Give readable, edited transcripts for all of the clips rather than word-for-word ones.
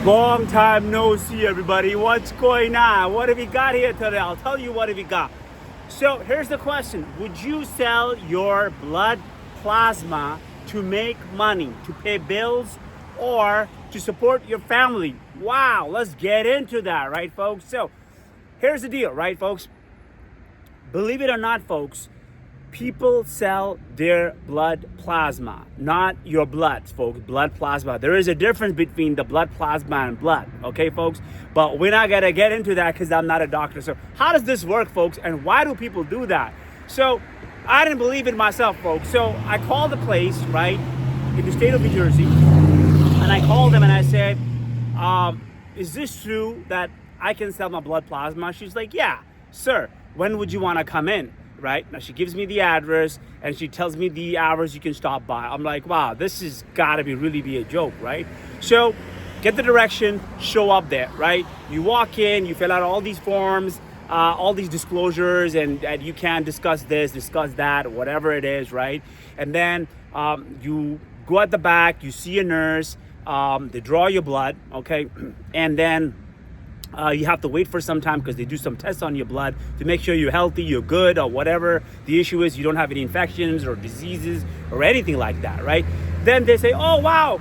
Long time no see, everybody. What's going on? What have we got here today? I'll tell you what have we got. So here's the question. Would you sell your blood plasma to make money, to pay bills, or to support your family? Wow, let's get into that, right, folks? So here's the deal, right, folks? Believe it or not, folks, people sell their blood plasma, not your blood, folks. Blood plasma. There is a difference between the blood plasma and blood, okay, folks? But we're not gonna get into that because I'm not a doctor. So how does this work, folks? And why do people do that? So I didn't believe it myself, folks. So I called the place, right, in the state of New Jersey, and I called them and I said, is this true that I can sell my blood plasma? She's like, yeah, sir. When would you want to come in? Right now, she gives me the address and she tells me the hours you can stop by. I'm like, wow, this has got to really be a joke, right? So get the direction, show up there, right? You walk in, you fill out all these forms, all these disclosures, and you can discuss this, discuss that, whatever it is, right? And then you go at the back, you see a nurse, they draw your blood, okay? And then you have to wait for some time because they do some tests on your blood to make sure you're healthy, you're good, or whatever the issue is. You don't have any infections or diseases or anything like that, right? Then they say, oh, wow,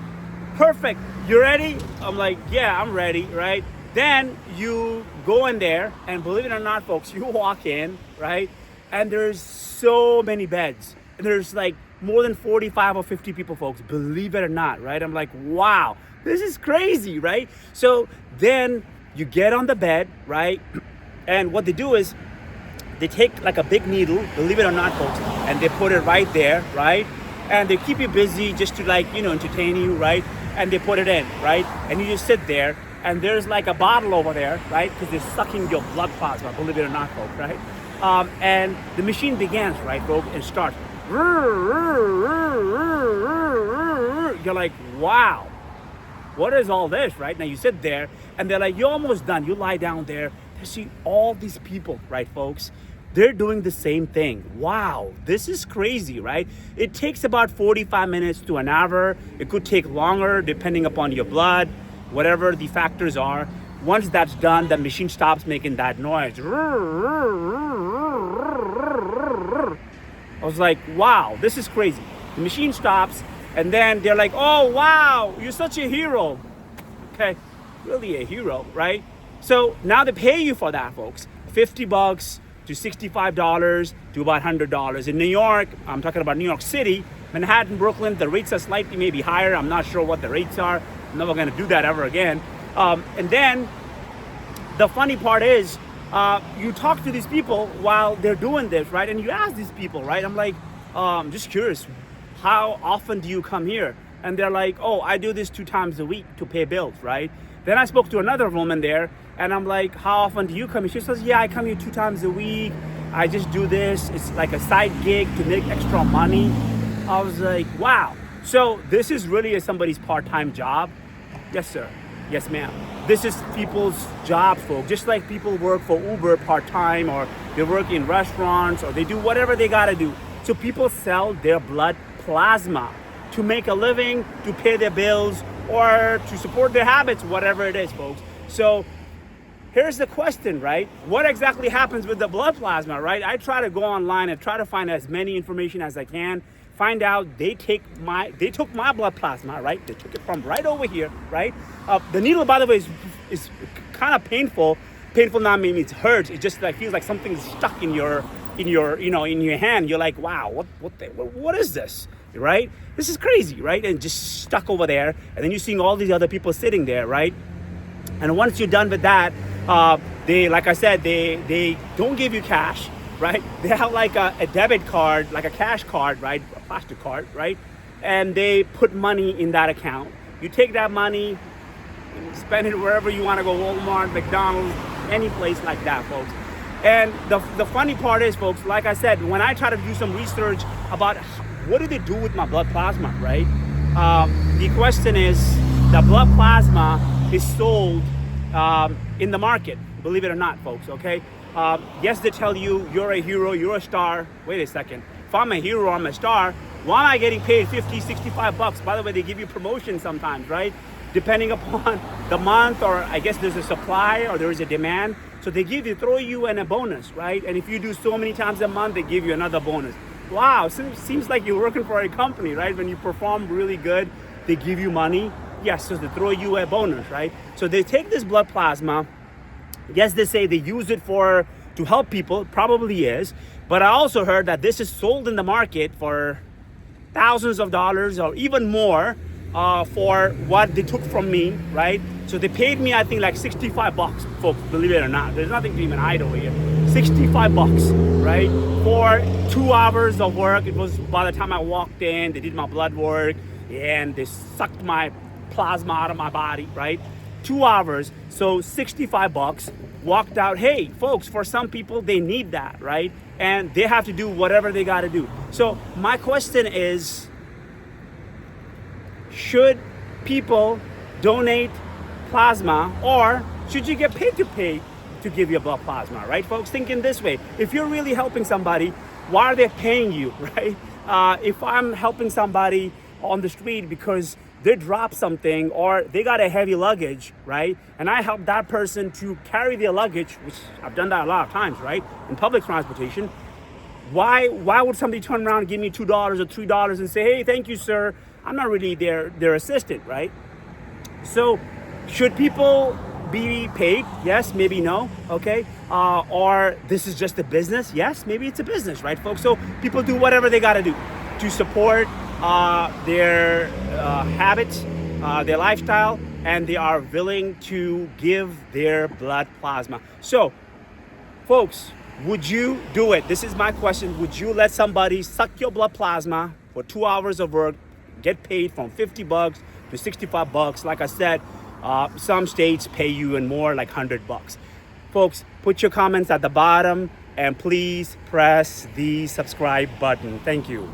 perfect. You ready? I'm like, yeah, I'm ready, right? Then you go in there, and believe it or not, folks, you walk in, right? And there's so many beds. And there's like more than 45 or 50 people, folks, believe it or not, right? I'm like, wow, this is crazy, right? So then you get on the bed, right? And what they do is they take like a big needle, believe it or not, folks, and they put it right there, right? And they keep you busy just to like, entertain you, right? And they put it in, right? And you just sit there, and there's like a bottle over there, right? Because they're sucking your blood plasma, believe it or not, folks, right? And the machine begins, right, folks, and starts. You're like, wow. What is all this, right? Now you sit there and they're like, you're almost done. You lie down there. You see all these people, right, folks? They're doing the same thing. Wow, this is crazy, right? It takes about 45 minutes to an hour. It could take longer depending upon your blood, whatever the factors are. Once that's done, the machine stops making that noise. I was like, wow, this is crazy. The machine stops. And then they're like, oh, wow, you're such a hero. Okay, really a hero, right? So now they pay you for that, folks. $50 to $65 to about $100. In New York, I'm talking about New York City, Manhattan, Brooklyn, the rates are slightly maybe higher. I'm not sure what the rates are. I'm never gonna do that ever again. And then the funny part is, you talk to these people while they're doing this, right? And you ask these people, right? I'm like, just curious. How often do you come here? And they're like, oh, I do this 2 times a week to pay bills, right? Then I spoke to another woman there, and I'm like, how often do you come here? She says, yeah, I come here 2 times a week. I just do this. It's like a side gig to make extra money. I was like, wow. So this is really somebody's part-time job? Yes, sir. Yes, ma'am. This is people's jobs, folks. Just like people work for Uber part-time, or they work in restaurants, or they do whatever they gotta do. So people sell their blood plasma to make a living, to pay their bills, or to support their habits, whatever it is, folks. So here's the question, right? What exactly happens with the blood plasma, right? I try to go online and try to find as many information as I can. Find out they took my blood plasma, right? They took it from right over here, right? The needle, by the way, is kind of painful. Painful not mean it hurts. It just like feels like something's stuck in your hand. You're like, wow, what is this, right? This is crazy, right? And just stuck over there. And then you're seeing all these other people sitting there, right? And once you're done with that, they, like I said, they don't give you cash, right? They have like a debit card, like a cash card, right? A plastic card, right? And they put money in that account. You take that money, spend it wherever you want to go, Walmart, McDonald's, any place like that, folks. And the funny part is, folks, like I said, when I try to do some research about what do they do with my blood plasma, right? The question is, the blood plasma is sold in the market, believe it or not, folks, okay? Yes, they tell you you're a hero, you're a star. Wait a second. If I'm a hero, I'm a star, why am I getting paid $50, $65? By the way, they give you promotion sometimes, right? depending upon the month, or I guess there's a supply or there is a demand. So they throw you in a bonus, right? And if you do so many times a month, they give you another bonus. Wow, seems like you're working for a company, right? When you perform really good, they give you money. Yes, so they throw you a bonus, right? So they take this blood plasma. Yes, they say they use it to help people, probably is. But I also heard that this is sold in the market for thousands of dollars or even more for what they took from me, right? So they paid me, I think, like 65 bucks, folks, believe it or not. There's nothing to even hide over here. 65 bucks, right? For 2 hours of work. It was by the time I walked in, they did my blood work and they sucked my plasma out of my body, right? 2 hours, so 65 bucks. Walked out. Hey, folks, for some people, they need that, right? And they have to do whatever they got to do. So my question is, should people donate plasma, or should you get paid to give your blood plasma, right, folks? Thinking this way, if you're really helping somebody, why are they paying you, right? If I'm helping somebody on the street because they dropped something or they got a heavy luggage, right? And I help that person to carry their luggage, which I've done that a lot of times, right? In public transportation. Why would somebody turn around and give me $2 or $3 and say, hey, thank you, sir? I'm not really their assistant, right? So should people be paid? Yes, maybe no, okay? Or this is just a business? Yes, maybe it's a business, right, folks? So people do whatever they gotta do to support their habits, their lifestyle, and they are willing to give their blood plasma. So, folks, would you do it? This is my question. Would you let somebody suck your blood plasma for 2 hours of work, get paid from 50 bucks to 65 bucks? Like I said, some states pay you and more, like 100 bucks. Folks, put your comments at the bottom and please press the subscribe button. Thank you.